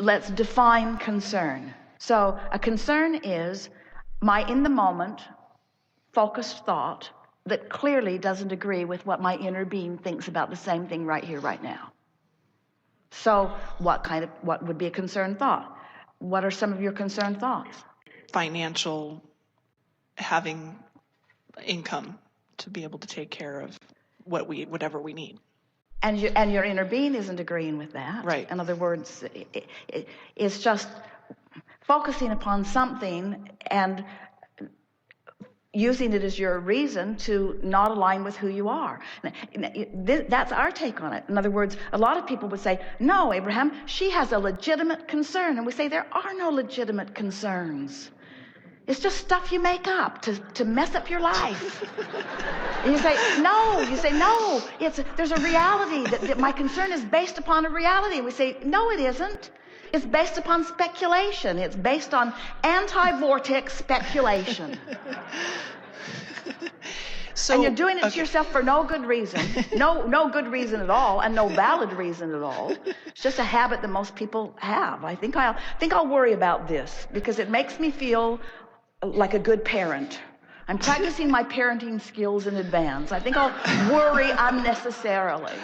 let's define concern. So a concern is my in the moment focused thought that clearly doesn't agree with what my inner being thinks about the same thing right here, right now. So what would be a concerned thought? What are some of your concerned thoughts? Financial, having income to be able to take care of whatever we need. And your inner being isn't agreeing with that. Right. In other words, it's just focusing upon something and using it as your reason to not align with who you are. That's our take on it. In other words, a lot of people would say, no, Abraham, she has a legitimate concern. And we say, there are no legitimate concerns. It's just stuff you make up to mess up your life. And you say, no, there's a reality that my concern is based upon a reality. And we say, no, it isn't. It's based upon speculation. It's based on anti-vortex speculation. And you're doing it to yourself for no good reason. No good reason at all, and no valid reason at all. It's just a habit that most people have. I think I'll worry about this because it makes me feel like a good parent. I'm practicing my parenting skills in advance. I think I'll worry unnecessarily.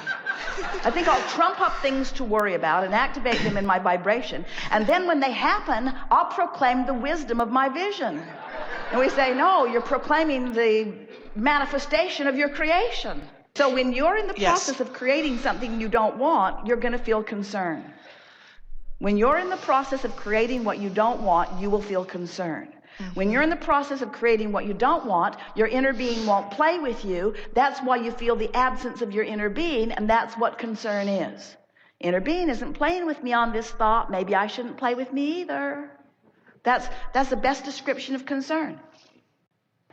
I think I'll trump up things to worry about and activate them in my vibration. And then when they happen, I'll proclaim the wisdom of my vision. And we say, no, you're proclaiming the manifestation of your creation. So when you're in the process of creating something you don't want, you're going to feel concern. When you're in the process of creating what you don't want, you will feel concern. When you're in the process of creating what you don't want, your inner being won't play with you. That's why you feel the absence of your inner being, and that's what concern is. Inner being isn't playing with me on this thought. Maybe I shouldn't play with me either. That's the best description of concern.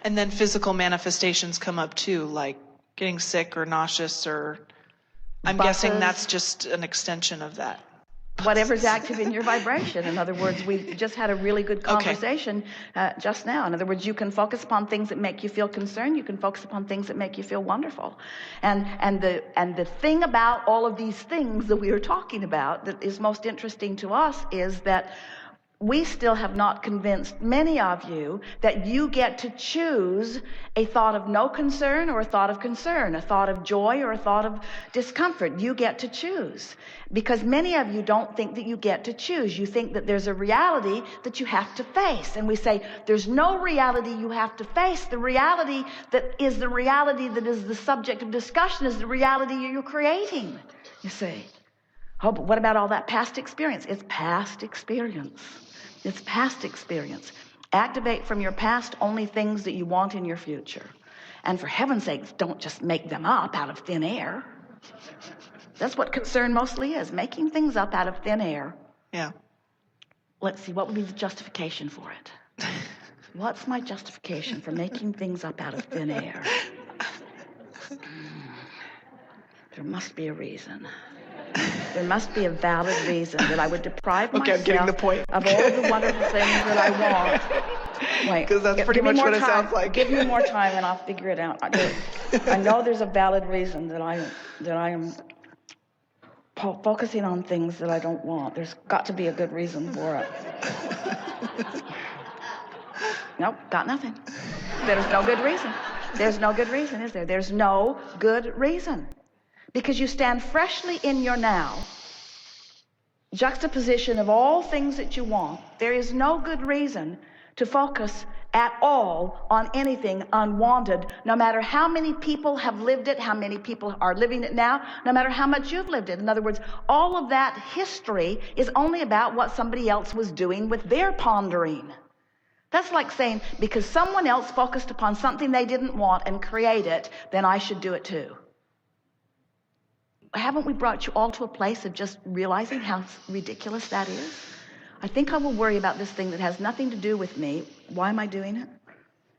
And then physical manifestations come up too, like getting sick or nauseous, or I'm guessing that's just an extension of that. Whatever's active in your vibration. In other words, we just had a really good conversation just now. In other words, you can focus upon things that make you feel concerned. You can focus upon things that make you feel wonderful. And the thing about all of these things that we are talking about that is most interesting to us is that we still have not convinced many of you that you get to choose a thought of no concern or a thought of concern, a thought of joy or a thought of discomfort. You get to choose because many of you don't think that you get to choose. You think that there's a reality that you have to face. And we say, there's no reality you have to face. The reality that is the subject of discussion is the reality you're creating, you see. Oh, but what about all that past experience? It's past experience. It's past experience. Activate from your past only things that you want in your future. And for heaven's sakes, don't just make them up out of thin air. That's what concern mostly is, making things up out of thin air. Yeah. Let's see, what would be the justification for it? What's my justification for making things up out of thin air? There must be a reason. There must be a valid reason that I would deprive myself I'm getting the point. of all the wonderful things that I want. Wait, because that's pretty much what it sounds like. Give me more time and I'll figure it out. I know there's a valid reason that I am focusing on things that I don't want. There's got to be a good reason for it. Nope, got nothing. There's no good reason. There's no good reason, is there? There's no good reason. Because you stand freshly in your now, juxtaposition of all things that you want. There is no good reason to focus at all on anything unwanted, no matter how many people have lived it, how many people are living it now, no matter how much you've lived it. In other words, all of that history is only about what somebody else was doing with their pondering. That's like saying, because someone else focused upon something they didn't want and create it, then I should do it too. Haven't we brought you all to a place of just realizing how ridiculous that is? I think I will worry about this thing that has nothing to do with me. Why am I doing it?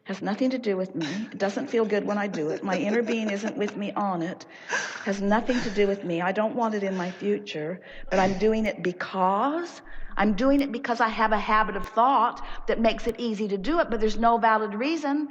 Has nothing to do with me. It doesn't feel good when I do it. My inner being isn't with me on it. Has nothing to do with me. I don't want it in my future, but I'm doing it because I have a habit of thought that makes it easy to do it, but there's no valid reason.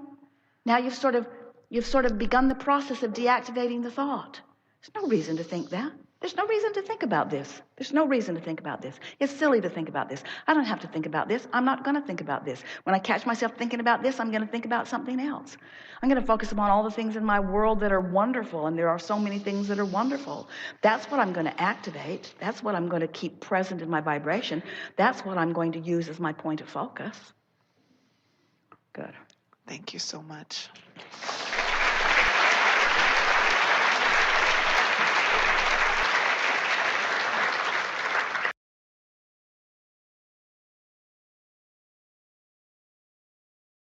Now you've sort of begun the process of deactivating the thought. There's no reason to think that. There's no reason to think about this. There's no reason to think about this. It's silly to think about this. I don't have to think about this. I'm not going to think about this. When I catch myself thinking about this, I'm going to think about something else. I'm going to focus upon all the things in my world that are wonderful, and there are so many things that are wonderful. That's what I'm going to activate. That's what I'm going to keep present in my vibration. That's what I'm going to use as my point of focus. Good. Thank you so much.